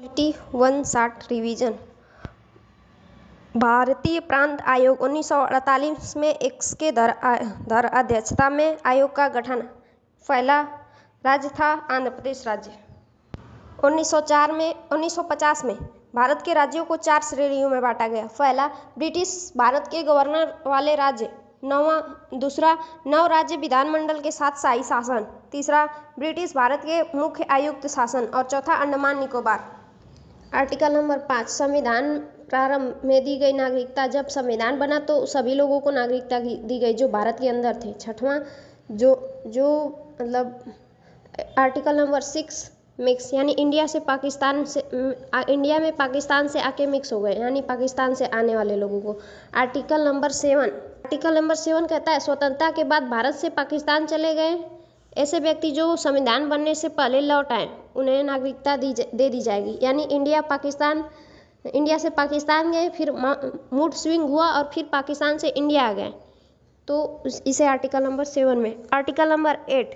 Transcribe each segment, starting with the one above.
Polity 160 revision. भारतीय प्रांत आयोग 1948 में इसके धर अध्यक्षता में आयोग का गठन। पहला राज्य था आंध्र प्रदेश राज्य। 1950 में भारत के राज्यों को 4 श्रेणियों में बांटा गया। पहला ब्रिटिश भारत के गवर्नर वाले राज्य। दूसरा नव राज्य विधानमंडल के साथ शाही शासन। तीसरा ब्रिटिश भारत के मुख्य आयुक्त शासन और चौथा अंडमान निकोबार। आर्टिकल नंबर 5 संविधान प्रारंभ में दी गई नागरिकता। जब संविधान बना तो सभी लोगों को नागरिकता दी गई जो भारत के अंदर थे। छठवां आर्टिकल नंबर 6 मिक्स यानी इंडिया में पाकिस्तान से आके मिक्स हो गए यानी पाकिस्तान से आने वाले लोगों को। आर्टिकल नंबर 7 कहता है स्वतंत्रता के बाद भारत से पाकिस्तान चले गए ऐसे व्यक्ति जो संविधान बनने से पहले लौट आए उन्हें नागरिकता दे दी जाएगी। यानी इंडिया से पाकिस्तान गए, फिर मूड स्विंग हुआ और फिर पाकिस्तान से इंडिया आ गए, तो इसे आर्टिकल नंबर 7 में। आर्टिकल नंबर 8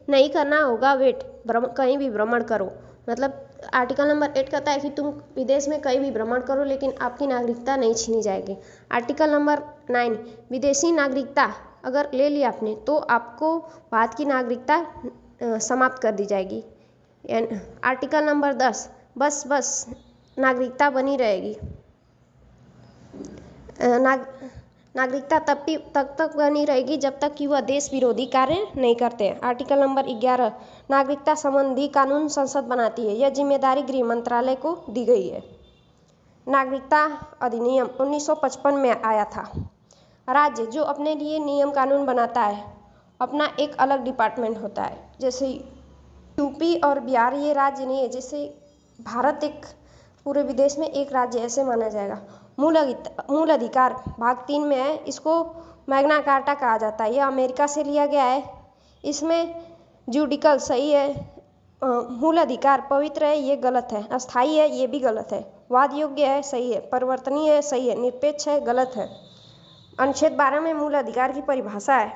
नहीं करना होगा वेट, कहीं भी भ्रमण करो। मतलब आर्टिकल नंबर 8 कहता है कि तुम विदेश में कहीं भी भ्रमण करो लेकिन आपकी नागरिकता नहीं छीनी जाएगी। आर्टिकल नंबर 9 विदेशी नागरिकता अगर ले लिया आपने तो आपको भारत की नागरिकता समाप्त कर दी जाएगी। आर्टिकल नंबर 10 बस नागरिकता बनी रहेगी। नागरिकता तब तक बनी रहेगी जब तक कि वह देश विरोधी कार्य नहीं करते। आर्टिकल नंबर 11 नागरिकता संबंधी कानून संसद बनाती है। यह जिम्मेदारी गृह मंत्रालय को दी गई है। नागरिकता अधिनियम 1955 में आया था। राज्य जो अपने लिए नियम कानून बनाता है अपना एक अलग डिपार्टमेंट होता है। जैसे यूपी और बिहार ये राज्य नहीं है, जैसे भारत एक पूरे विदेश में एक राज्य ऐसे माना जाएगा। मूल अधिकार भाग 3 में है। इसको मैग्ना कार्टा कहा जाता है। यह अमेरिका से लिया गया है। इसमें जुडिकल सही है, मूल अधिकार पवित्र है ये गलत है, अस्थायी है ये भी गलत है, वाद योग्य है सही है, परिवर्तनीय है सही है, निरपेक्ष है गलत है। अनुच्छेद 12 में मूल अधिकार की परिभाषा है।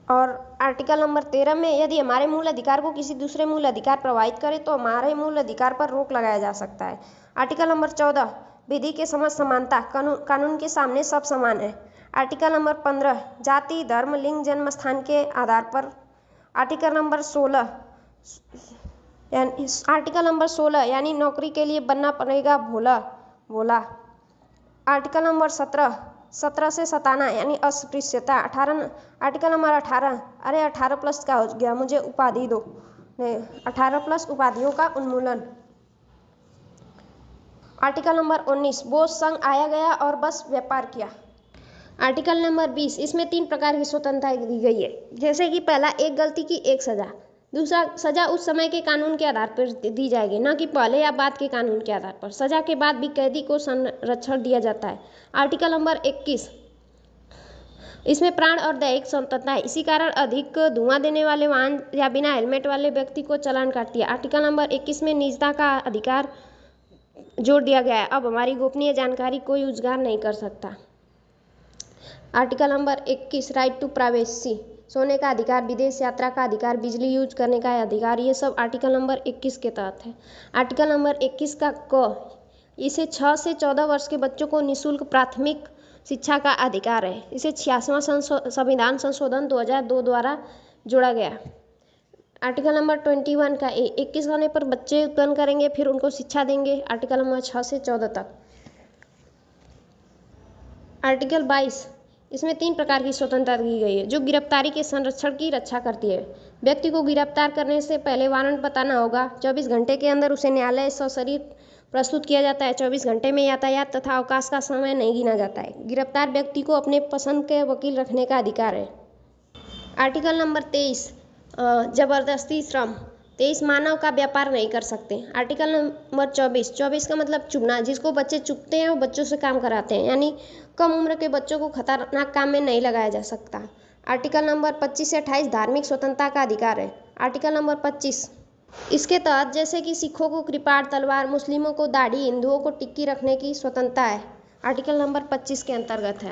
और आर्टिकल नंबर 13 में यदि हमारे मूल अधिकार को किसी दूसरे मूल अधिकार प्रभावित करे तो हमारे मूल अधिकार पर रोक लगाया जा सकता है। आर्टिकल नंबर 14 विधि के समक्ष समानता, कानून के सामने सब समान है। आर्टिकल नंबर 15 जाति धर्म लिंग जन्म स्थान के आधार पर। आर्टिकल नंबर 16 यानी नौकरी के लिए बनना पड़ेगा भोला। आर्टिकल नंबर 17 से सताना यानी अस्पृश्यता। आर्टिकल नंबर 18 अरे 18+ का हो गया, मुझे उपाधि दो। 18+ उपाधियों का उन्मूलन। आर्टिकल नंबर 19 बोस संघ आया गया और बस व्यापार किया। आर्टिकल नंबर 20 इसमें 3 प्रकार की स्वतंत्रता दी गई है। जैसे कि पहला एक गलती की एक सजा। दूसरा सजा उस समय के कानून के आधार पर दी जाएगी, न कि पहले या बाद के कानून के आधार पर। सजा के बाद भी कैदी को संरक्षण दिया जाता है। आर्टिकल नंबर 21 इसमें प्राण और दैहिक स्वतंत्रता है। इसी कारण अधिक धुआं देने वाले वाहन या बिना हेलमेट वाले व्यक्ति को चालान काटती है। आर्टिकल नंबर 21 में निजता का अधिकार जोड़ दिया गया है। अब हमारी गोपनीय जानकारी कोई उजागर नहीं कर सकता। Article number 21 right to privacy, सोने का अधिकार, विदेश यात्रा का अधिकार, बिजली यूज करने का अधिकार, ये सब आर्टिकल नंबर 21 के तहत है। आर्टिकल नंबर 21 का इसे 6 से 14 वर्ष के बच्चों को निःशुल्क प्राथमिक शिक्षा का अधिकार है। इसे 86वां संविधान संशोधन 2002 द्वारा जोड़ा गया। आर्टिकल नंबर 21 का 21 होने पर बच्चे उत्पन्न करेंगे, फिर उनको शिक्षा देंगे। आर्टिकल नंबर 6 से 14 तक। आर्टिकल 22 इसमें 3 प्रकार की स्वतंत्रता दी गई है जो गिरफ्तारी के संरक्षण की रक्षा करती है। व्यक्ति को गिरफ्तार करने से पहले वारंट बताना होगा। 24 घंटे के अंदर उसे न्यायालय सशरीर प्रस्तुत किया जाता है। 24 घंटे में यातायात तथा अवकाश का समय नहीं गिना जाता है। गिरफ्तार व्यक्ति को अपने पसंद के वकील रखने का अधिकार है। आर्टिकल नंबर 23 जबरदस्ती श्रम। 23 मानव का व्यापार नहीं कर सकते। आर्टिकल नंबर 24 का मतलब चुभना, जिसको बच्चे चुभते हैं वो बच्चों से काम कराते हैं, यानी कम उम्र के बच्चों को खतरनाक काम में नहीं लगाया जा सकता। आर्टिकल नंबर 25 से 28 धार्मिक स्वतंत्रता का अधिकार है। आर्टिकल नंबर 25 इसके तहत जैसे कि सिखों को कृपाण तलवार, मुस्लिमों को दाढ़ी, हिंदुओं को टिक्की रखने की स्वतंत्रता है। आर्टिकल नंबर 25 के अंतर्गत है।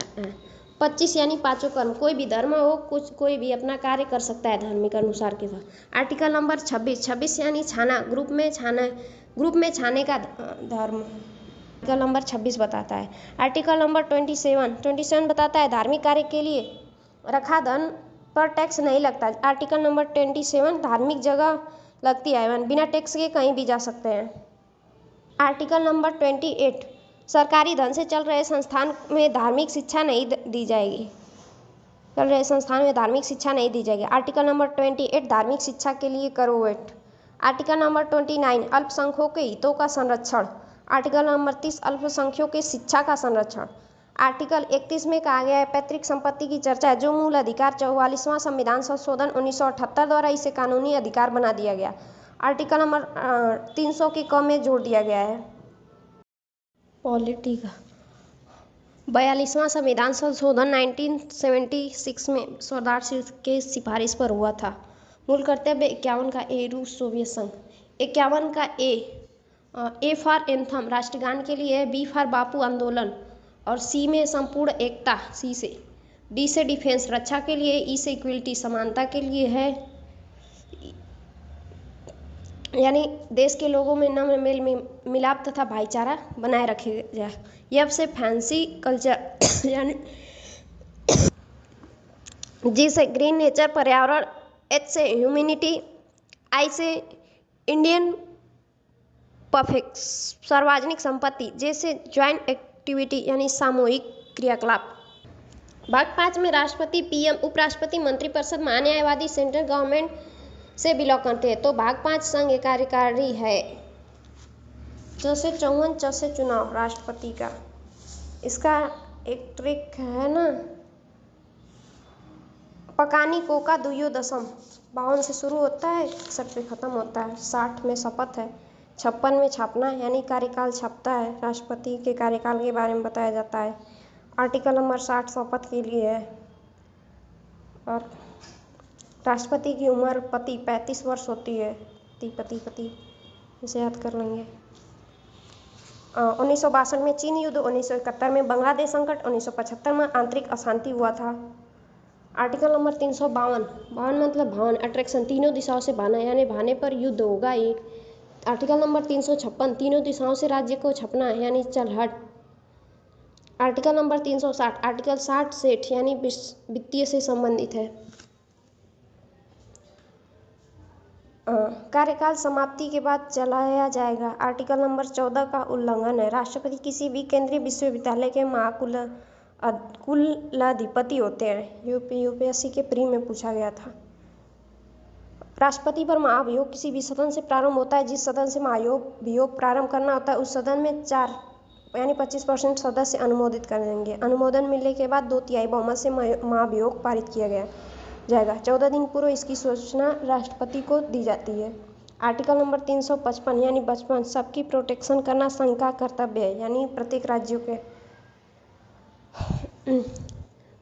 25 यानी पांचों कर्म, कोई भी धर्म हो, कोई भी अपना कार्य कर सकता है धार्मिक अनुसार के साथ। आर्टिकल नंबर 26 यानी छाना, ग्रुप में छाने का धर्म आर्टिकल नंबर 26 बताता है। आर्टिकल नंबर 27 बताता है धार्मिक कार्य के लिए रखा धन पर टैक्स नहीं लगता। आर्टिकल नंबर 27 धार्मिक जगह लगती है, बिना टैक्स के कहीं भी जा सकते हैं। आर्टिकल नंबर 28 सरकारी धन से चल रहे संस्थान में धार्मिक शिक्षा नहीं दी जाएगी। आर्टिकल नंबर 28 धार्मिक शिक्षा के लिए करो वेट। आर्टिकल नंबर 29 अल्पसंख्यकों के हितों का संरक्षण। आर्टिकल नंबर 30 अल्पसंख्यकों के शिक्षा का संरक्षण। आर्टिकल 31 में कहा गया है पैतृक संपत्ति की चर्चा है, जो मूल अधिकार 44वां संविधान संशोधन 1978 द्वारा इसे कानूनी अधिकार बना दिया गया। आर्टिकल नंबर 300 के क में जोड़ दिया गया है। पॉलिटिका 42वां संविधान संशोधन 1976 में सरदार सिंह के सिफारिश पर हुआ था। मूल कर्तव्य 51 का ए रूस सोवियत संघ। 51 का ए फॉर एंथम राष्ट्रगान के लिए है, बी फॉर बापू आंदोलन और सी में संपूर्ण एकता, सी से। डी से डिफेंस रक्षा के लिए, ई से इक्वलिटी समानता के लिए है, यानी देश के लोगों में नम्र मेल मिलाप तथा भाईचारा बनाए रखे जाए। एफ से फैंसी कल्चर यानी जी से ग्रीन नेचर पर्यावरण, एच से ह्यूमैनिटी, आई से इंडियन परफेक्ट सार्वजनिक संपत्ति, जे से ज्वाइंट एक्टिविटी यानी सामूहिक क्रियाकलाप। भाग 5 में राष्ट्रपति, पीएम, उपराष्ट्रपति, मंत्रिपरिषद, महान्यायवादी सेंट्रल गवर्नमेंट से बिलोंग करते हैं। तो भाग 5 संघ कार्यकारी है। च से 54, च से चुनाव राष्ट्रपति का। इसका एक ट्रिक है ना, पकानी कोका दुयो दशम 52 से शुरू होता है, 61 पे खत्म होता है। 60 में शपथ है, 56 में छापना यानी कार्यकाल छपता है, राष्ट्रपति के कार्यकाल के बारे में बताया जाता है। आर्टिकल नंबर 60 शपथ के लिए है। और राष्ट्रपति की उम्र 35 वर्ष होती है। पति इसे याद कर लेंगे। 1962 में चीन युद्ध, 1971 में बांग्लादेश संकट, 1975 में आंतरिक अशांति हुआ था। आर्टिकल नंबर 352 मतलब भावन, अट्रैक्शन, तीनों दिशाओं से भाना यानी भाने पर युद्ध होगा ये। आर्टिकल नंबर 356 तीनों दिशाओं से राज्य को छपना यानी चलहट। आर्टिकल नंबर 360 आर्टिकल 60 सेठ यानी वित्तीय से संबंधित है। कार्यकाल समाप्ति के बाद चलाया जाएगा। आर्टिकल नंबर 14 का उल्लंघन है। राष्ट्रपति किसी भी केंद्रीय विश्वविद्यालय के कुलाधिपति होते हैं। यूपीएससी के प्री में पूछा गया था। राष्ट्रपति पर महाभियोग किसी भी सदन से प्रारंभ होता है। जिस सदन से महाभियोग प्रारंभ करना होता है उस सदन में 4 यानी 25% सदस्य अनुमोदित कर देंगे। अनुमोदन मिलने के बाद 2/3 बहुमत से महाभियोग पारित किया जाएगा। 14 दिन पूर्व इसकी सूचना राष्ट्रपति को दी जाती है। आर्टिकल नंबर 355 यानी बचपन, सबकी प्रोटेक्शन करना संघ का कर्तव्य है, यानी प्रत्येक राज्यों के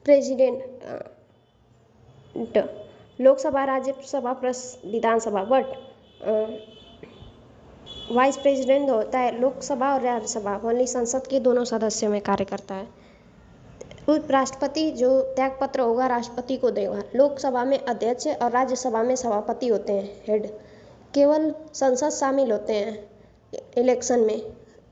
president, Lok Sabha, Rajya Sabha, Vidhan Sabha, but vice president होता है लोकसभा और राज्यसभा, ओनली संसद के दोनों सदस्यों में कार्य करता है। उपराष्ट्रपति जो त्यागपत्र होगा राष्ट्रपति को देगा। लोकसभा में अध्यक्ष और राज्यसभा में सभापति होते हैं, हेड। केवल संसद शामिल होते हैं इलेक्शन में,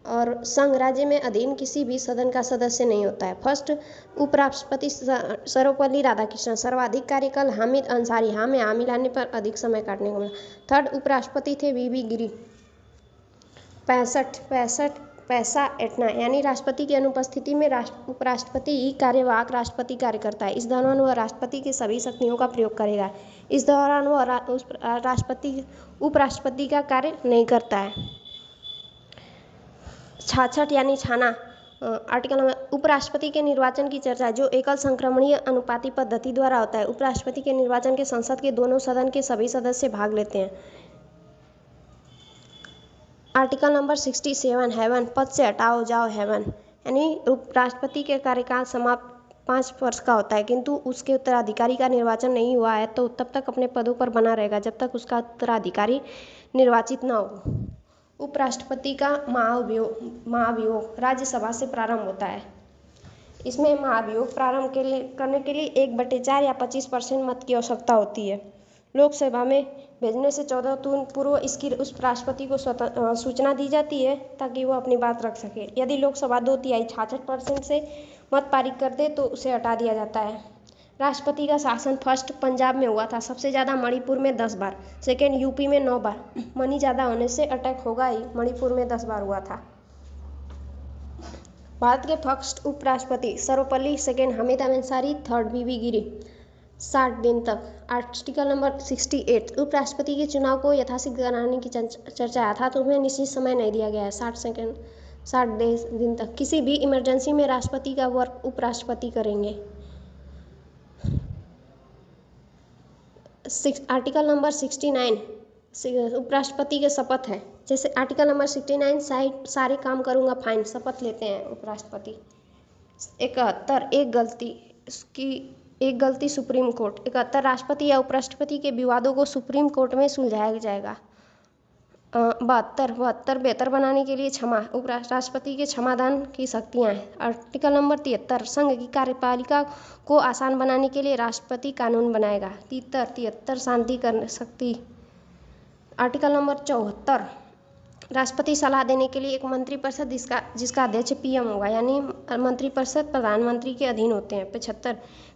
और संघ राज्य में अधीन किसी भी सदन का सदस्य नहीं होता है। फर्स्ट उपराष्ट्रपति सर्वपल्ली राधाकृष्णन, सर्वाधिक कार्यकाल हामिद अंसारी, हाँ में हाँ मिलाने पर अधिक समय काटने को मिला। थर्ड उपराष्ट्रपति थे वीवी गिरी, 65 पैसा एटना, यानी राष्ट्रपति की अनुपस्थिति में उपराष्ट्रपति ही कार्यवाहक राष्ट्रपति कार्य करता है। इस दौरान वह राष्ट्रपति की सभी शक्तियों का प्रयोग करेगा। इस दौरान वह उपराष्ट्रपति का कार्य नहीं करता है। 66 यानी छाना। आर्टिकल में उपराष्ट्रपति के निर्वाचन की चर्चा, जो एकल संक्रमणीय अनुपाती पद्धति द्वारा होता है। उपराष्ट्रपति के निर्वाचन के संसद के दोनों सदन के सभी सदस्य भाग लेते हैं। आर्टिकल नंबर 67 हेवन, पद से हटाओ जाओ हेवन, यानी उपराष्ट्रपति के कार्यकाल समाप्त 5 वर्ष का होता है, किंतु उसके उत्तराधिकारी का निर्वाचन नहीं हुआ है तो तब तक अपने पदों पर बना रहेगा जब तक उसका उत्तराधिकारी निर्वाचित न हो। उपराष्ट्रपति का महाभियोग राज्यसभा से प्रारंभ होता है। इसमें महाभियोग प्रारंभ करने के लिए 1/4 या 25% मत की आवश्यकता होती है। लोकसभा में भेजने से 14 दिन पूर्व इसकी उस राष्ट्रपति को सूचना दी जाती है ताकि वो अपनी बात रख सके। यदि लोकसभा 2/3 66% से मत पारित कर दे तो उसे हटा दिया जाता है। राष्ट्रपति का शासन फर्स्ट पंजाब में हुआ था, सबसे ज़्यादा मणिपुर में 10 बार, सेकेंड यूपी में 9 बार। मनी ज़्यादा होने से अटैक होगा ही, मणिपुर में 10 बार हुआ था। भारत के फर्स्ट उपराष्ट्रपति सर्वपल्ली, सेकेंड हामिद अंसारी, थर्ड बीबी गिरी। 60 दिन तक। आर्टिकल नंबर 68 उपराष्ट्रपति के चुनाव को यथाशीघ्र कराने की चर्चा था तो उसमें निश्चित समय नहीं दिया गया है। 60 दिन तक। किसी भी इमरजेंसी में राष्ट्रपति का वर्क उपराष्ट्रपति करेंगे। आर्टिकल नंबर 69 उपराष्ट्रपति के शपथ है। जैसे आर्टिकल नंबर 69 सारे काम करूंगा फाइन, शपथ लेते हैं उपराष्ट्रपति। 71 एक गलती सुप्रीम कोर्ट। 71 राष्ट्रपति या उपराष्ट्रपति के विवादों को सुप्रीम कोर्ट में सुलझाया जाएगा। 72 बेहतर बनाने के लिए क्षमा, उपराष्ट्रपति के क्षमादान की शक्तियाँ हैं। आर्टिकल नंबर 73 संघ की कार्यपालिका को आसान बनाने के लिए राष्ट्रपति कानून बनाएगा। 73 शांति कर शक्ति। आर्टिकल नंबर 74 राष्ट्रपति सलाह देने के लिए एक मंत्रिपरिषद जिसका अध्यक्ष पीएम होगा, यानी मंत्रिपरिषद प्रधानमंत्री के अधीन होते हैं।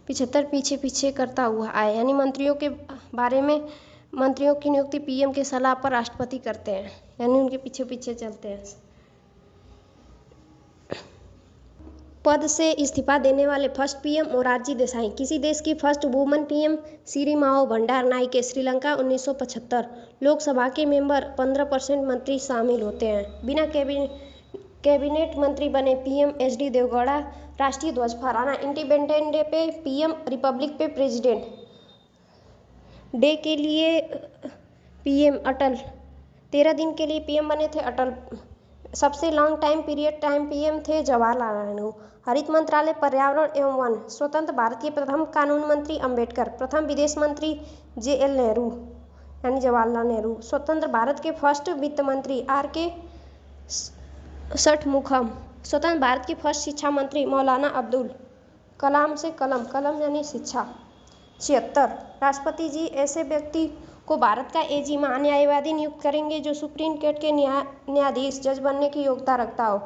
75 पीछे करता हुआ आए, यानी मंत्रियों के बारे में मंत्रियों की नियुक्ति पीएम के सलाह पर राष्ट्रपति करते हैं, यानी उनके पीछे चलते हैं। पद से इस्तीफा देने वाले फर्स्ट पीएम मोरारजी देसाई। किसी देश की first woman PM Sirimavo Bandaranaike, Sri Lanka 1975। Lok Sabha के मेंबर 15% मंत्री शामिल होते हैं। बिना कैबिनेट मंत्री बने पीएम एचडी देवगौड़ा। राष्ट्रीय ध्वज फहराना इंडिपेंडेंस डे पे पीएम, रिपब्लिक पे प्रेसिडेंट डे के लिए पीएम अटल। 13 दिन के लिए पीएम बने थे अटल। सबसे लॉन्ग टाइम पीएम थे जवाहरलाल नेहरू। हरित मंत्रालय, पर्यावरण एवं वन। स्वतंत्र भारत के प्रथम कानून मंत्री अम्बेडकर। प्रथम विदेश मंत्री JL नेहरू, यानी जवाहरलाल नेहरू। स्वतंत्र भारत के फर्स्ट वित्त मंत्री RK षटमुखम। स्वतंत्र भारत के फर्स्ट शिक्षा मंत्री मौलाना अब्दुल कलाम से कलम यानी शिक्षा। 76 राष्ट्रपति जी ऐसे व्यक्ति को भारत का AG महान्यायवादी नियुक्त करेंगे जो सुप्रीम कोर्ट के न्यायाधीश जज बनने की योग्यता रखता हो।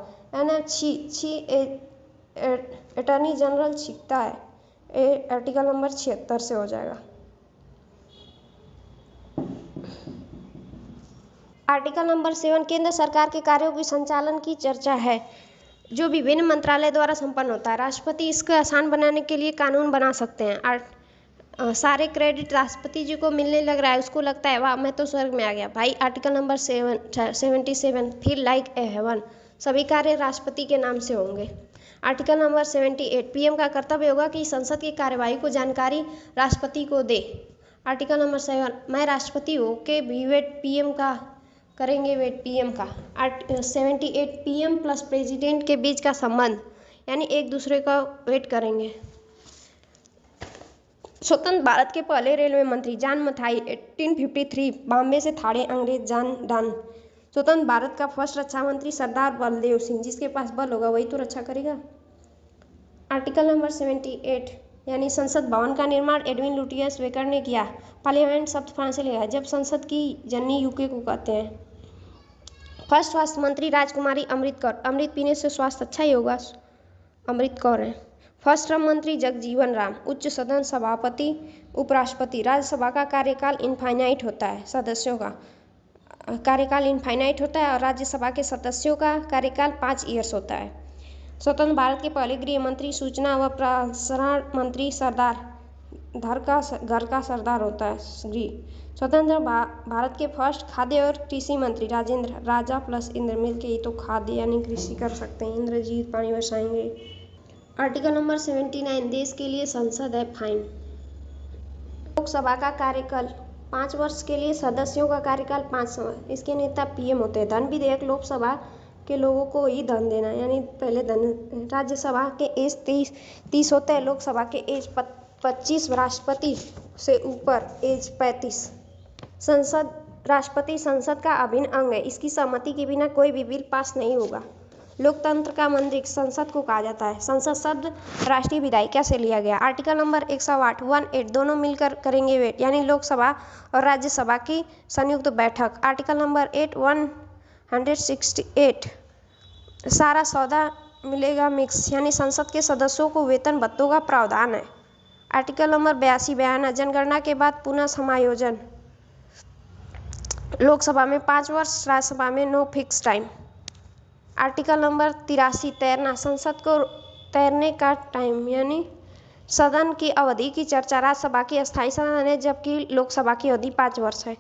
अटॉर्नी जनरल छिकता है। आर्टिकल नंबर 76 से हो जाएगा। आर्टिकल नंबर 7 केंद्र सरकार के कार्यों के संचालन की चर्चा है जो विभिन्न मंत्रालय द्वारा संपन्न होता है। राष्ट्रपति इसको आसान बनाने के लिए कानून बना सकते हैं। सारे क्रेडिट राष्ट्रपति जी को मिलने लग रहा है, उसको लगता है वाह मैं तो स्वर्ग में आ गया भाई। Article number 77 feel like a heaven. सभी कार्य राष्ट्रपति के नाम से होंगे। आर्टिकल नंबर 78 पीएम का कर्तव्य होगा कि संसद की कार्यवाही को जानकारी राष्ट्रपति को दे। आर्टिकल नंबर 7 मैं राष्ट्रपति हो के भी वेट पीएम का करेंगे, वेट पीएम का। 78 पीएम प्लस प्रेसिडेंट के बीच का संबंध, यानी एक दूसरे का वेट करेंगे। स्वतंत्र भारत के पहले रेलवे मंत्री जॉन मथाई 1853 बॉम्बे से थाड़े अंग्रेज जॉन डन। स्वतंत्र भारत का फर्स्ट रक्षा मंत्री सरदार बलदेव सिंह। जिसके पास बल होगा वही तो रक्षा करेगा। आर्टिकल नंबर 78 यानी संसद भवन का निर्माण एडविन लुटियस बेकर ने किया। पार्लियामेंट शब्द फ्रांस से लिया है, जब संसद की जननी यूके को कहते हैं। फर्स्ट स्वास्थ्य मंत्री राजकुमारी अमृत कौर। अमृत पीने से स्वास्थ्य अच्छा ही होगा, अमृत कौर है। फर्स्ट श्रम मंत्री जगजीवन राम। उच्च सदन सभापति, उपराष्ट्रपति। राज्यसभा का कार्यकाल इनफाइनाइट होता है, सदस्यों का कार्यकाल इनफाइनाइट होता है और राज्यसभा के सदस्यों का कार्यकाल 5 ईयर्स होता है। स्वतंत्र भारत के पहले गृह मंत्री, सूचना व प्रसारण मंत्री सरदार घर का सरदार होता है गृह। स्वतंत्र भारत के फर्स्ट खाद्य और कृषि मंत्री राजेंद्र राजा प्लस इंद्र मिल के ही तो खाद्य यानी कृषि कर सकते हैं। इंद्रजीत पानी बरसाएंगे। आर्टिकल नंबर 79 देश के लिए संसद है फाइन। लोकसभा का कार्यकाल 5 वर्ष के लिए, सदस्यों का कार्यकाल 5 साल। इसके नेता पीएम होते हैं। धन विधेयक लोकसभा के लोगों को ही धन देना, यानी पहले धन। राज्यसभा के एज 30 होते हैं, लोकसभा के एज 25, राष्ट्रपति से ऊपर एज 35। राष्ट्रपति संसद का अभिन्न अंग है। इसकी सहमति के बिना कोई भी बिल पास नहीं होगा। लोकतंत्र का मंदिर संसद को कहा जाता है। संसद शब्द राष्ट्रीय विधायिका से लिया गया। आर्टिकल नंबर 108 18 दोनों मिलकर करेंगे वेट, यानी लोकसभा और राज्यसभा की संयुक्त बैठक। आर्टिकल नंबर 168 सारा सौदा मिलेगा मिक्स, यानी संसद के सदस्यों को वेतन भत्तों का प्रावधान है। आर्टिकल नंबर 82 बयाना जनगणना के बाद पुनः समायोजन। लोकसभा में 5 वर्ष, राज्यसभा में no fix time. Article number 83 तैरना, संसद को तैरने का टाइम, यानी सदन की अवधि की चर्चा। राज्यसभा की अस्थायी सदन है जबकि लोकसभा की अवधि 5 वर्ष है।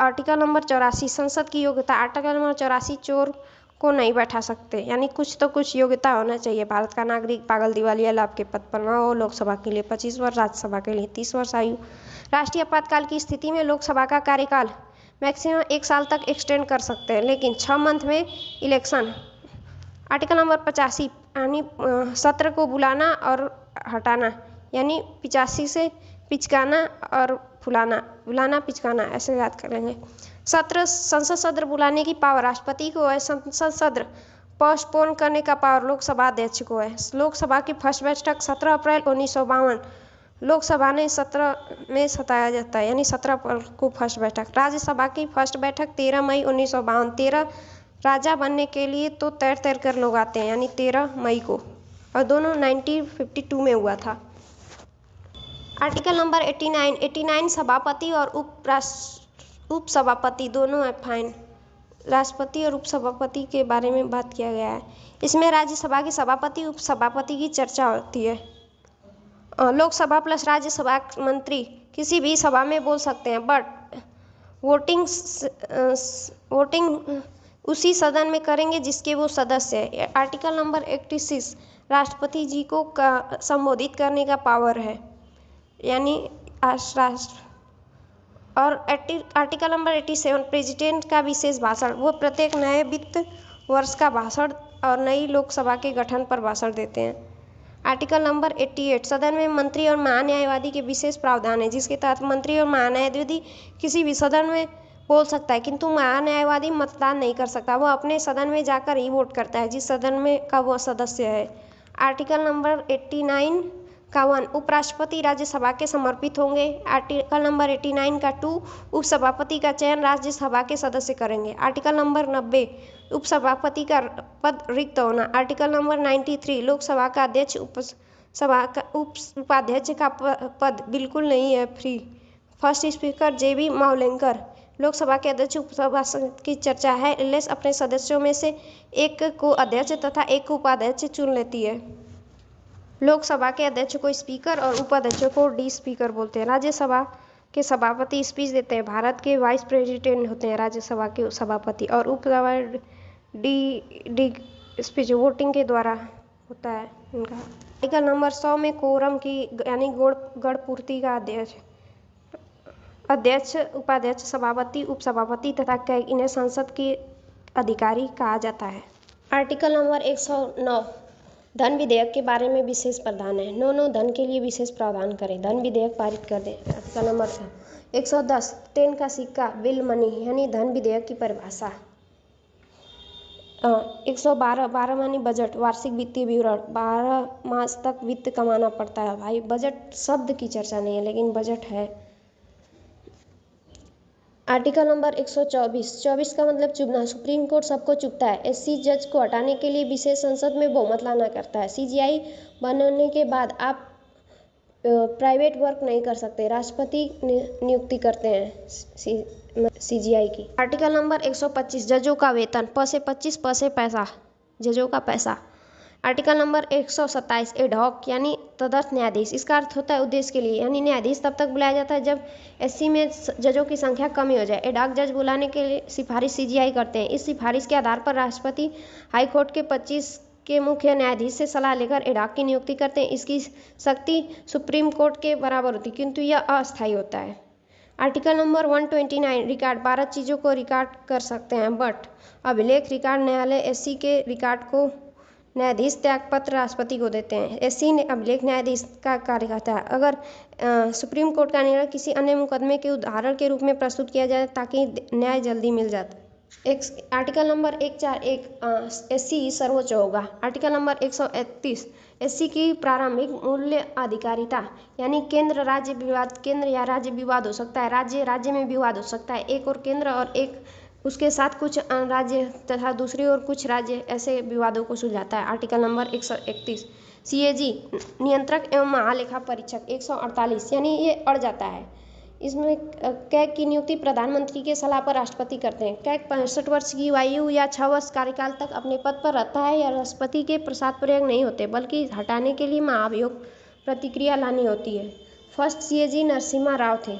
आर्टिकल नंबर 84 संसद की योग्यता। आर्टिकल नंबर 84 चोर को नहीं बैठा सकते, यानी कुछ तो कुछ योग्यता होना चाहिए। भारत का नागरिक पागल दिवालिया लाभ के पद पर न हो। लोकसभा के लिए 25 वर्ष, राज्यसभा के लिए 30 वर्ष आयु। राष्ट्रीय आपातकाल की स्थिति में लोकसभा का कार्यकाल मैक्सिमम 1 साल तक एक्सटेंड कर सकते हैं, लेकिन 6 मंथ में इलेक्शन। आर्टिकल नंबर 85 यानी सत्र को बुलाना और हटाना, यानी 85 से पिचकाना और बुलाना पिचकाना, ऐसे याद करेंगे। संसद सत्र बुलाने की पावर राष्ट्रपति को है। संसद सत्र पोस्टपोन करने का पावर लोकसभा अध्यक्ष को है। लोकसभा की फर्स्ट बैठक 17 अप्रैल 1952 लोकसभा ने 17 में सताया जाता है, यानी 17 अप्रैल को फर्स्ट बैठक। राज्यसभा की फर्स्ट बैठक 13 मई 1952। 13 राजा बनने के लिए तो तैर कर लोग आते हैं, यानी 13 मई को, और दोनों 1952 में हुआ था। आर्टिकल नंबर 89 सभापति और उपसभापति दोनों है फाइन। राष्ट्रपति और उपसभापति के बारे में बात किया गया है। इसमें राज्यसभा के सभापति उपसभापति की चर्चा होती है। लोकसभा प्लस राज्यसभा मंत्री किसी भी सभा में बोल सकते हैं, बट वोटिंग उसी सदन में करेंगे जिसके वो सदस्य है। आर्टिकल नंबर 86 राष्ट्रपति जी को संबोधित करने का पावर है, यानी राष्ट्र। और आर्टिकल नंबर 87 प्रेसिडेंट का विशेष भाषण। वो प्रत्येक नए वित्त वर्ष का भाषण और नई लोकसभा के गठन पर भाषण देते हैं। आर्टिकल नंबर 88 सदन में मंत्री और महान्यायवादी के विशेष प्रावधान है, जिसके तहत मंत्री और महान्यायवादी किसी भी सदन में बोल सकता है, किंतु महान्यायवादी मतदान नहीं कर सकता। वो अपने सदन में जाकर ही वोट करता है जिस सदन में का वो सदस्य है। आर्टिकल नंबर 89 का 1 उपराष्ट्रपति राज्यसभा के समर्पित होंगे। आर्टिकल नंबर 89 का 2 उपसभापति का चयन राज्यसभा के सदस्य करेंगे। आर्टिकल नंबर 90 उपसभापति का पद रिक्त होना। आर्टिकल नंबर 93 लोकसभा का अध्यक्ष उपाध्यक्ष का पद बिल्कुल नहीं है, free. First speaker JB Mavalankar. Lok Sabha के अध्यक्ष उपसभा की चर्चा है एलएस अपने सदस्यों में से एक को अध्यक्ष तथा एक को उपाध्यक्ष चुन लेती है। लोकसभा के अध्यक्ष को स्पीकर और उपाध्यक्ष को डी स्पीकर बोलते हैं। राज्यसभा के सभापति स्पीच देते हैं। भारत के वाइस प्रेसिडेंट होते हैं राज्यसभा के सभापति, और उपसभा डी स्पीच वोटिंग के द्वारा होता है इनका। आर्टिकल नंबर 100 में कोरम की, यानी गणपूर्ति का अध्यक्ष, उपाध्यक्ष, सभापति, उपसभापति तथा इन्हें संसद के अधिकारी कहा जाता है। आर्टिकल नंबर 109 धन विधेयक के बारे में विशेष प्रावधान है। नो धन के लिए विशेष प्रावधान करें, धन विधेयक पारित कर दें। आर्टिकल नंबर 110 10 का सिक्का, बिल मनी, यानी धन विधेयक की परिभाषा। 112 मानी बजट, वार्षिक वित्तीय विवरण। 12 मास तक वित्त कमाना पड़ता है। भाई बजट शब्द की चर्चा नहीं है, लेकिन बजट है। आर्टिकल नंबर 124 का मतलब चुनना। सुप्रीम कोर्ट सबको चुनता है। SC जज को हटाने के लिए विशेष संसद में बहुमत लाना करता है। CGI बनने के बाद आप प्राइवेट वर्क नहीं कर सकते, राष्ट्रपति नियुक्ति करते हैं CGI की। आर्टिकल नंबर 125 जजों का वेतन। प से 25, प से पैसा, जजों का पैसा। आर्टिकल नंबर 127 एडहॉक, यानी तदर्थ न्यायाधीश। इसका अर्थ होता है उद्देश्य के लिए, यानी न्यायाधीश तब तक बुलाया जाता है जब SC में जजों की संख्या कम हो जाए। एडहॉक जज बुलाने के लिए सिफारिश CGI करते हैं। इस सिफारिश के आधार पर राष्ट्रपति हाईकोर्ट के 25 के मुख्य न्यायाधीश से सलाह लेकर एडहॉक की नियुक्ति करते हैं। इसकी शक्ति सुप्रीम कोर्ट के बराबर होती है, किंतु यह अस्थायी होता है। Article number 129 record. 12 चीज़ों को रिकॉर्ड कर सकते हैं, बट अभिलेख रिकॉर्ड न्यायालय SC के रिकॉर्ड को न्यायाधीश त्यागपत्र राष्ट्रपति को देते हैं। SC ने अभिलेख न्यायाधीश का कार्य करता है। अगर सुप्रीम कोर्ट का निर्णय किसी अन्य मुकदमे के उदाहरण के रूप में प्रस्तुत किया जाए ताकि न्याय जल्दी मिल जाता है। आर्टिकल नंबर 141 SC सर्वोच्च होगा। आर्टिकल नंबर 131 SC की प्रारंभिक मूल्य अधिकारिता, यानी केंद्र राज्य विवाद, केंद्र या राज्य विवाद हो सकता है, राज्य राज्य में विवाद हो सकता है, एक और केंद्र और एक उसके साथ कुछ राज्य तथा दूसरी ओर कुछ राज्य, ऐसे विवादों को सुलझाता है। आर्टिकल नंबर 131 CAG नियंत्रक एवं महालेखा परीक्षक 148 यानी ये अड़ जाता है। इसमें कैग की नियुक्ति प्रधानमंत्री के सलाह पर राष्ट्रपति करते हैं। कैग 65 वर्ष की आयु या 6 वर्ष कार्यकाल तक अपने पद पर रहता है या राष्ट्रपति के प्रसाद प्रयोग नहीं होते, बल्कि हटाने के लिए महाभियोग प्रतिक्रिया लानी होती है। फर्स्ट CAG नरसिम्हा राव थे।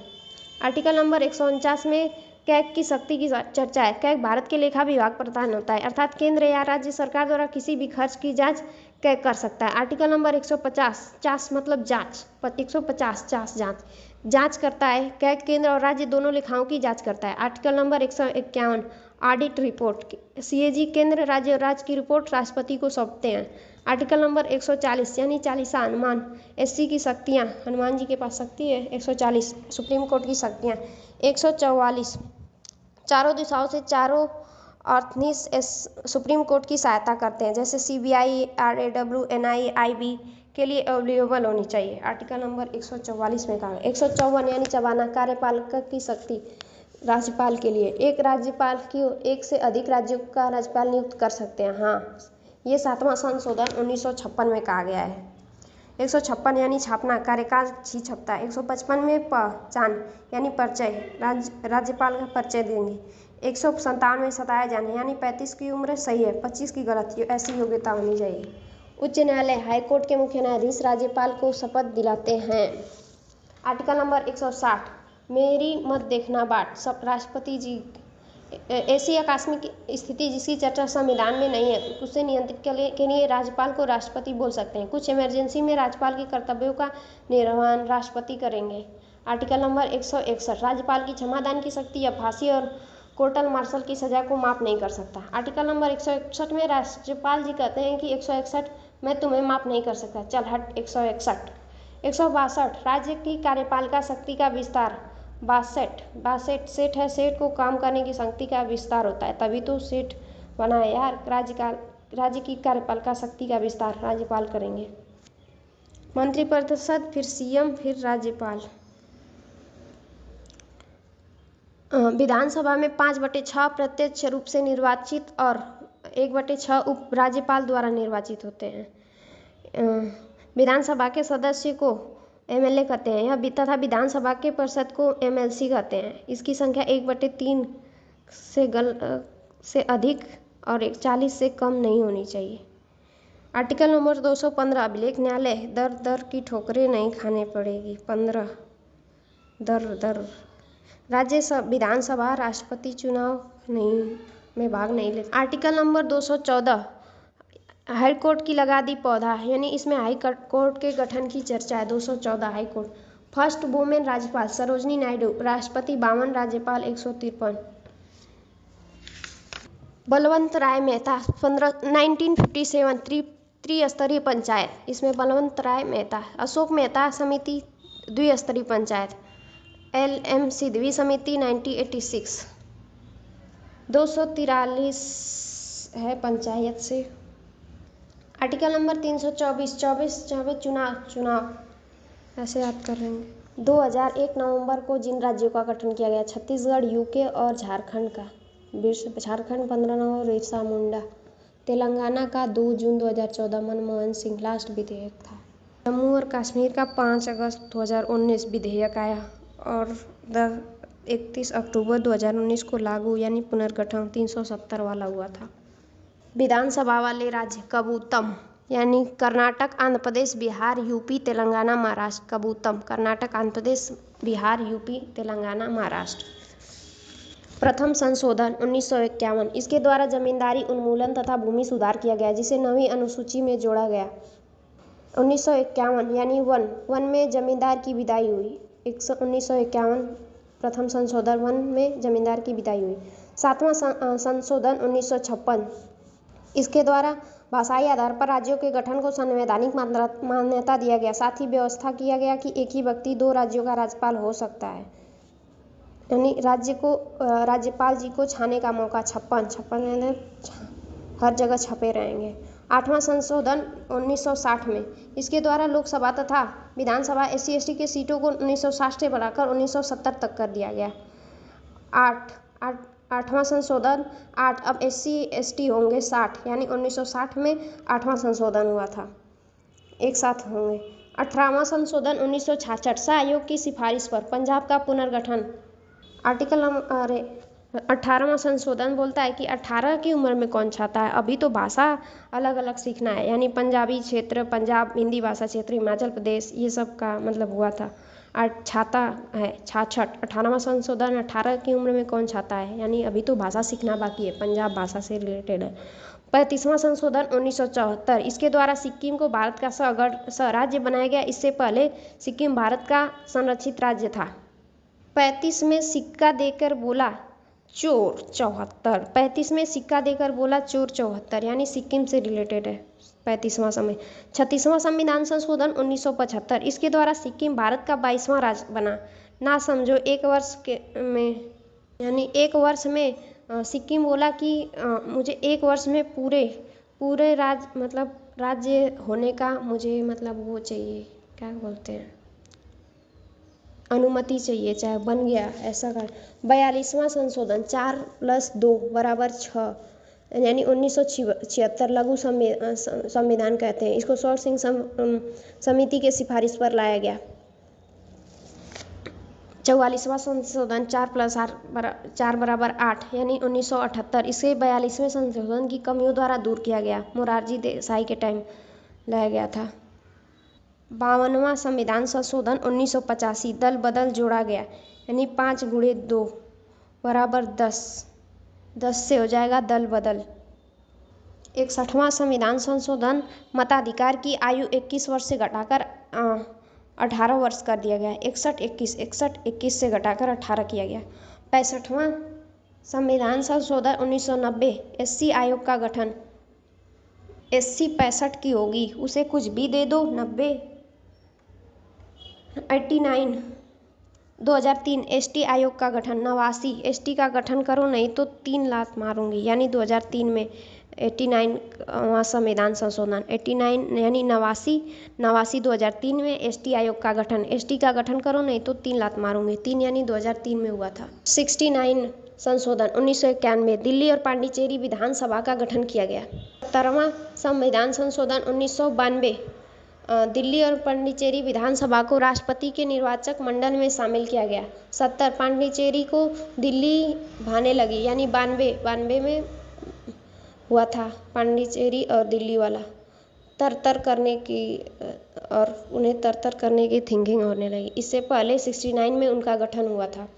आर्टिकल नंबर 149 में कैग की शक्ति की चर्चा है। कैग भारत के लेखा विभाग प्रधान होता है, अर्थात केंद्र या राज्य सरकार द्वारा किसी भी खर्च की जांच कैग कर सकता है। आर्टिकल नंबर 150 चास मतलब जांच, 150 चास जांच करता है। कैग केंद्र और राज्य दोनों लेखाओं की जांच करता है। Article number 151 audit report, CAG केंद्र राज्य और राज्य की रिपोर्ट राष्ट्रपति को सौंपते हैं। आर्टिकल नंबर 140 यानी 40 हनुमान SC की शक्तियाँ, हनुमान जी के पास शक्ति है 140। सुप्रीम कोर्ट की शक्तियाँ 144 चारों दिशाओं से चारों अर्थनीस सुप्रीम कोर्ट की सहायता करते हैं, जैसे CBI, RAW, NIA, IB के लिए अवेलेबल होनी चाहिए। आर्टिकल नंबर 144 में कहा 154 यानी चबाना कार्यपालक की शक्ति राज्यपाल के लिए, एक राज्यपाल की एक से अधिक राज्यों का राज्यपाल नियुक्त कर सकते हैं। हाँ, ये 7वां संशोधन 1956 में कहा गया है। 156 यानी छापना, कार्यकाल ही छपता है। 155 में पहचान यानी परिचय, राज्यपाल का परिचय देंगे। 157 में सताया जाना यानी 35 की उम्र सही है, 25 की गलत, ऐसी योग्यता होनी चाहिए। उच्च न्यायालय हाईकोर्ट के मुख्य न्यायाधीश राज्यपाल को शपथ दिलाते हैं। आर्टिकल नंबर 160 मेरी मत देखना बाट, सब राष्ट्रपति जी ऐसी आकस्मिक स्थिति जिसकी चर्चा संविधान में नहीं है, उसे नियंत्रित के लिए राज्यपाल को राष्ट्रपति बोल सकते हैं। कुछ इमरजेंसी में राज्यपाल के कर्तव्यों का निर्वहन राष्ट्रपति करेंगे। आर्टिकल नंबर 161 राज्यपाल की क्षमादान की शक्ति या फांसी और कोर्टल मार्शल की सजा को माफ नहीं कर सकता। आर्टिकल नंबर 161 में राज्यपाल जी कहते हैं कि 161 मैं तुम्हें माफ नहीं कर सकता, चल हट 161। 162 राज्य की कार्यपालिका शक्ति का विस्तार, 62 सेठ है, सेठ को काम करने की शक्ति का विस्तार होता है, तभी तो सेठ बना है यार। राज्य की कार्यपालिका शक्ति का विस्तार राज्यपाल करेंगे। मंत्रिपरिषद, फिर CM, फिर राज्यपाल। विधानसभा में 5/6 प्रत्यक्ष रूप से निर्वाचित और 1/6 उप राज्यपाल द्वारा निर्वाचित होते हैं। विधानसभा के सदस्य को MLA कहते हैं या तथा विधानसभा के परिषद को MLC कहते हैं। इसकी संख्या 1/3 से अधिक और 40 से कम नहीं होनी चाहिए। आर्टिकल नंबर 215 अभिलेख न्यायालय, दर दर की ठोकरें नहीं खाने पड़ेगी। 15 दर राज्य विधानसभा राष्ट्रपति चुनाव में भाग नहीं लेते। आर्टिकल नंबर 214 हाई कोर्ट की लगा दी पौधा, यानी इसमें हाई कोर्ट के गठन की चर्चा है। 214 हाई कोर्ट। फर्स्ट वुमेन राज्यपाल सरोजनी नायडू, राष्ट्रपति 52, राज्यपाल 153। बलवंत राय मेहता 1957 त्रिस्तरीय पंचायत, इसमें बलवंत राय मेहता। अशोक मेहता समिति द्विस्तरीय पंचायत। LM सिद्धवी समिति 1986। 243 है पंचायत से। आर्टिकल नंबर 324 चुनाव ऐसे याद कर लेंगे। 2001 नवंबर को जिन राज्यों का गठन किया गया, छत्तीसगढ़, UK और झारखंड का। झारखंड 15 नवंबर बिरसा मुंडा। तेलंगाना का 2 जून 2014 मनमोहन सिंह लास्ट विधेयक था। जम्मू और कश्मीर का 5 अगस्त 2019 विधेयक आया और 31 अक्टूबर 2019 को लागू यानी पुनर्गठन 370 वाला हुआ था। विधानसभा वाले राज्य कबूतम, यानी कर्नाटक, आंध्र प्रदेश, बिहार, UP, तेलंगाना, महाराष्ट्र। कबूतम कर्नाटक, आंध्र प्रदेश, बिहार, UP, तेलंगाना, महाराष्ट्र। प्रथम संशोधन 1951, इसके द्वारा जमींदारी उन्मूलन तथा भूमि सुधार किया गया, जिसे 9वीं अनुसूची में जोड़ा गया। 1951 यानी वन में जमींदार की विदाई हुई। 1951 प्रथम संशोधन 1 में जमींदार की विदाई हुई। 7वां संशोधन 1956, इसके द्वारा भाषाई आधार पर राज्यों के गठन को संवैधानिक मान्यता दिया गया। साथ ही व्यवस्था किया गया कि एक ही व्यक्ति 2 राज्यों का राज्यपाल हो सकता है। यानी राज्यपाल जी को छाने का मौका 56 यानी हर जगह छपे रहेंगे। 8वां संशोधन 1960 में, इसके द्वारा लोकसभा तथा विधानसभा SC/ST के सीटों को 1960 से बढ़ाकर 1970 तक कर दिया गया। 8वां संशोधन 8, अब SC/ST होंगे 60, यानी 1960 में 8वां संशोधन हुआ था, एक साथ होंगे। 18वां संशोधन 1966, शाह आयोग की सिफारिश पर पंजाब का पुनर्गठन। 18वां संशोधन बोलता है कि 18 की उम्र में कौन छाता है। अभी तो भाषा अलग अलग सीखना है, यानी पंजाबी क्षेत्र, पंजाब हिंदी भाषा क्षेत्र, हिमाचल प्रदेश, ये सब का मतलब हुआ था। छाता है 66। 18वां संशोधन 18 की उम्र में कौन छाता है, यानी अभी तो भाषा सीखना बाकी है, पंजाब भाषा से रिलेटेड है। 35वां संशोधन 1974, इसके द्वारा सिक्किम को भारत का सह राज्य बनाया गया। इससे पहले सिक्किम भारत का संरक्षित राज्य था। 35 में सिक्का देकर बोला चोर 74। 35 में सिक्का देकर बोला चोर 74, यानी सिक्किम से रिलेटेड है 35वां समय। 36वां संविधान संशोधन 1975, इसके द्वारा सिक्किम भारत का 22वां राज्य बना। ना समझो एक वर्ष में, यानी एक वर्ष में सिक्किम बोला कि मुझे एक वर्ष में पूरे राज्य होने का मुझे वो चाहिए, क्या बोलते हैं, अनुमति चाहिए, चाहे बन गया ऐसा कर। 42वां संशोधन 4+2 = 6, यानी 1976 लघु संविधान कहते हैं इसको। शौर सिंह समिति के सिफारिश पर लाया गया। 44वां संशोधन 4+4 = 8, यानी 1978, इसे 42वें संशोधन की कमियों द्वारा दूर किया गया, मोरारजी देसाई के टाइम लाया गया था। 52वां संविधान संशोधन 1985, दल बदल जोड़ा गया, यानी 5 × 2 = 10 से हो जाएगा दल बदल। 61वां संविधान संशोधन, मताधिकार की आयु 21 वर्ष से घटाकर 18 वर्ष कर दिया गया। 61-21 से घटाकर 18 किया गया। 65वां संविधान संशोधन 1990, SC आयोग का गठन। SC 65 की होगी, उसे कुछ भी दे दो 90। 89 2003 ST आयोग का गठन। 89 ST का गठन करो नहीं तो 3 लात मारूंगी, यानी 2003 में 89वां संविधान संशोधन। 89 यानी 89 2003 में ST आयोग का गठन। ST का गठन करो नहीं तो 3 लात मारूंगी, 3 यानी 2003 में हुआ था। 69 संशोधन 1991, दिल्ली और पांडिचेरी विधानसभा का गठन किया गया। 70वां संविधान संशोधन 1992, दिल्ली और पांडिचेरी विधानसभा को राष्ट्रपति के निर्वाचक मंडल में शामिल किया गया। 70 पांडिचेरी को दिल्ली भाने लगी, यानी 92 में हुआ था पांडिचेरी और दिल्ली वाला तर करने की, और उन्हें तर करने की थिंकिंग होने लगी। इससे पहले 69 में उनका गठन हुआ था।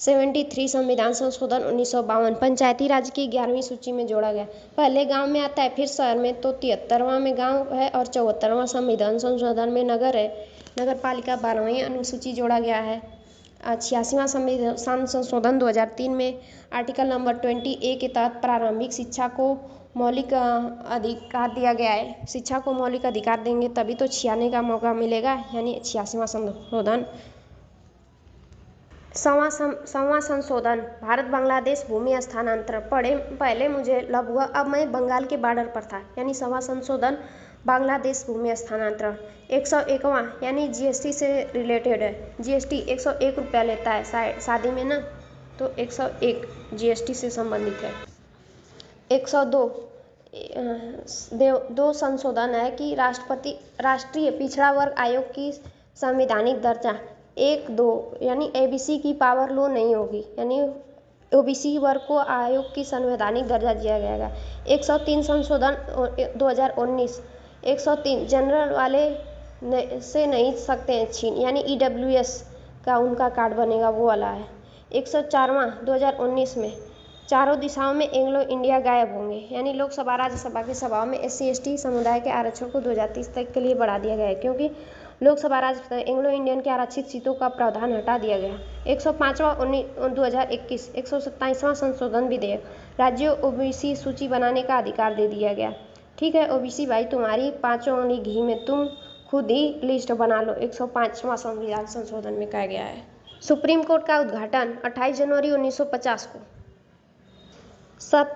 73 संविधान संशोधन 1952, पंचायती राज की 11वीं सूची में जोड़ा गया। पहले गांव में आता है, फिर शहर में, तो 73वां में गांव है और 74वां संविधान संशोधन में नगर है। नगर पालिका 12वीं अनुसूची जोड़ा गया है। 86वां संविधान संशोधन 2003 में आर्टिकल नंबर 20A के तहत प्रारंभिक शिक्षा को मौलिक अधिकार दिया गया है। शिक्षा को मौलिक अधिकार देंगे तभी तो छियाने का मौका मिलेगा, यानी 86वां संशोधन। 100वां संशोधन, भारत बांग्लादेश भूमि हस्तांतरण। पहले मुझे लब हुआ, अब मैं बंगाल के बॉर्डर पर था, यानी 100वां संशोधन, बांग्लादेश भूमि हस्तांतरण। 101वां, यानी GST से रिलेटेड है। GST 101 रुपया लेता है शादी में ना, तो 101 GST से संबंधित है। 102 दो संशोधन है कि राष्ट्रीय पिछड़ा वर्ग आयोग की संवैधानिक दर्जा 1-2, यानी ABC की पावर लो नहीं होगी, यानी OBC वर्ग को आयोग की संवैधानिक दर्जा दिया जाएगा। 103 संशोधन 2019, 103 जनरल वाले से नहीं सकते हैं छीन, यानी EWS का उनका कार्ड बनेगा, वो वाला है। 104वां 2019 में, चारों दिशाओं में एंग्लो इंडिया गायब होंगे, यानी लोकसभा राज्यसभा की सभाओं में SC/ST समुदाय के आरक्षण को 2030 तक के लिए बढ़ा दिया गया है, क्योंकि लोकसभा राज्यसभा एंग्लो इंडियन के आरक्षित सीटों का प्रावधान हटा दिया गया। 105वां 2021, 127वां संशोधन विधेयक, राज्यों OBC सूची बनाने का अधिकार दे दिया गया। ठीक है OBC भाई, तुम्हारी 5 उंगली घी में, तुम खुद ही लिस्ट बना लो, 105वां संविधान संशोधन में कहा गया है। सुप्रीम कोर्ट का उद्घाटन 28 जनवरी 1950 को।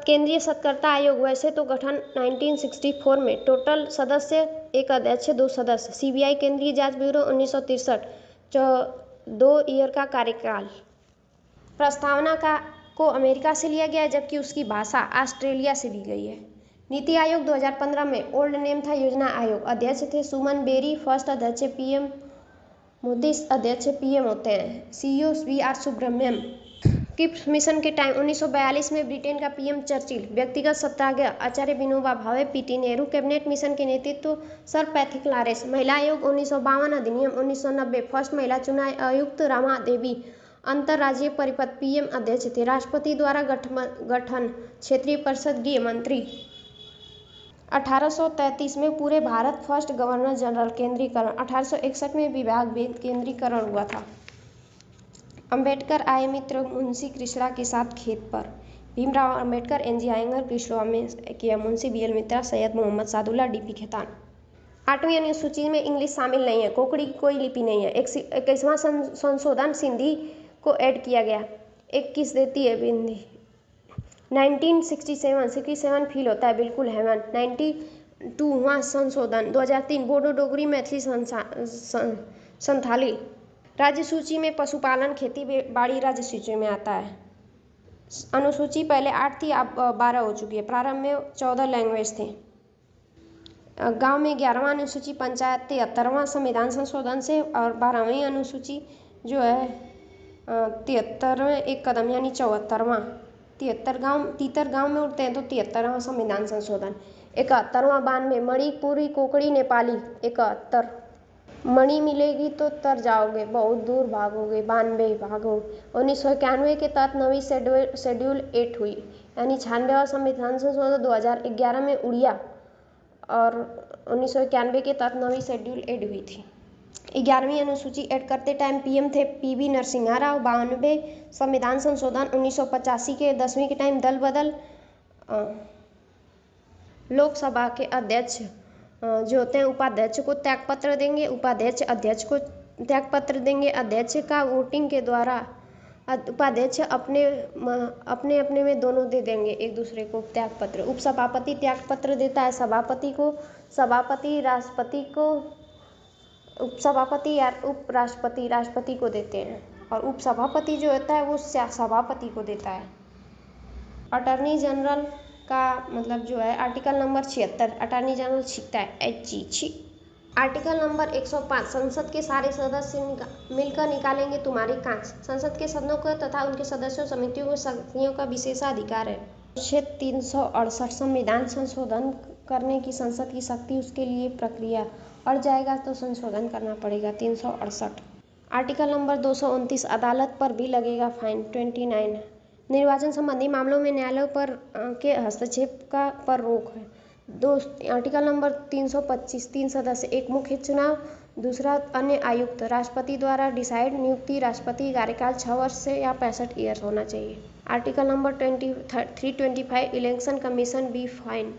केंद्रीय सत्कर्ता आयोग वैसे तो गठन 1964 में। टोटल सदस्य 1 अध्यक्ष 2 सदस्य। सीबीआई केंद्रीय जांच ब्यूरो 1963। 2 ईयर का कार्यकाल। प्रस्तावना को अमेरिका से लिया गया है, जबकि उसकी भाषा ऑस्ट्रेलिया से ली गई है। नीति आयोग 2015 में। ओल्ड नेम था योजना आयोग। अध्यक्ष थे सुमन बेरी। फर्स्ट अध्यक्ष पीएम मोदी। अध्यक्ष पीएम होते हैं। CEO V R. Subrahmanyam. Cripps mission के टाइम 1942 में ब्रिटेन का पीएम चर्चिल। व्यक्तिगत सत्याग्रह आचार्य Vinoba Bhave. PT Nehru. Cabinet mission के नेतृत्व सर पैथिक लॉरेंस। महिला आयोग 1952। अधिनियम 1990। फर्स्ट महिला चुनाव आयुक्त रमा देवी। अंतर्राज्यीय परिषद पीएम अध्यक्ष थे। राष्ट्रपति द्वारा गठन क्षेत्रीय परिषद गृह मंत्री। 1833 में पूरे भारत फर्स्ट गवर्नर जनरल केंद्रीकरण। 1861 में विभाग केंद्रीकरण हुआ था। अंबेडकर आए मित्र मुंशी कृष्णा के साथ खेत पर। भीमराव अंबेडकर, एनजी आयंगर, कृष्णा में किया। मुंशी बीएल मित्रा, सैयद मोहम्मद सादुल्ला, डीपी खेतान। 8वीं अनुसूची में इंग्लिश शामिल नहीं है। कोंकणी की कोई लिपि नहीं है। 21वां संशोधन सिंधी को ऐड किया गया। 21 देती है बिंदी। 1967 फील होता है बिल्कुल हेवन। 92वां संशोधन 2003। बोडो डोगरी मैथिली संथाली। राज्य सूची में पशुपालन खेती बाड़ी राज्य सूची में आता है। अनुसूची पहले 8 थी, अब 12 हो चुकी है। प्रारंभ में 14 लैंग्वेज थे। गांव में 11वां अनुसूची। पंचायत 73वां संविधान संशोधन से। और 12वीं अनुसूची जो है 73वें एक कदम यानी 74वां। 73 गांव में उठते हैं तो 73वां संविधान संशोधन। 71वां 92। मणिपुरी, कोंकणी, नेपाली 71। मणि मिलेगी तो तर जाओगे, बहुत दूर भागोगे। 92 भागो। 1991 के तहत नवी शेड्यूल 8 हुई, यानी 96वां संविधान संशोधन 2011 में उड़िया। और 1991 के तहत नवी शेड्यूल 8 हुई थी। 11वीं अनुसूची ऐड करते टाइम पीएम थे पीवी नरसिम्हा राव। 92 संविधान संशोधन 1985 के। 10वीं के टाइम दल बदल। लोकसभा के अध्यक्ष जो होते हैं उपाध्यक्ष को त्यागपत्र देंगे। उपाध्यक्ष अध्यक्ष को त्यागपत्र देंगे। अध्यक्ष का वोटिंग के द्वारा उपाध्यक्ष अपने में दोनों दे देंगे एक दूसरे को त्यागपत्र। उपसभापति त्यागपत्र देता है सभापति को। सभापति राष्ट्रपति को। उपसभापति या उपराष्ट्रपति राष्ट्रपति को देते हैं। और उपसभापति जो होता है वो सभापति को देता है। अटॉर्नी जनरल का मतलब जो है आर्टिकल नंबर 76। अटॉर्नी जनरल छिकता है आर्टिकल नंबर 105। संसद के सारे सदस्य मिलकर निकालेंगे तुम्हारी कांच। संसद के सदनों को तथा उनके सदस्यों समितियों को शक्तियों का विशेषाधिकार है। अनुच्छेद 368। संविधान संशोधन करने की संसद की शक्ति, उसके लिए प्रक्रिया। अड़ जाएगा तो संशोधन करना पड़ेगा। 368। Article number 229। अदालत पर भी लगेगा फाइन। 29। निर्वाचन संबंधी मामलों में न्यायालयों के हस्तक्षेप पर रोक है। Article number 325। 3 सदस्य, एक मुख्य चुनाव, दूसरा अन्य आयुक्त। राष्ट्रपति द्वारा डिसाइड। नियुक्ति राष्ट्रपति। कार्यकाल 6 वर्ष से या 65 ईयर्स होना चाहिए। Article number 325। इलेक्शन कमीशन भी फाइन।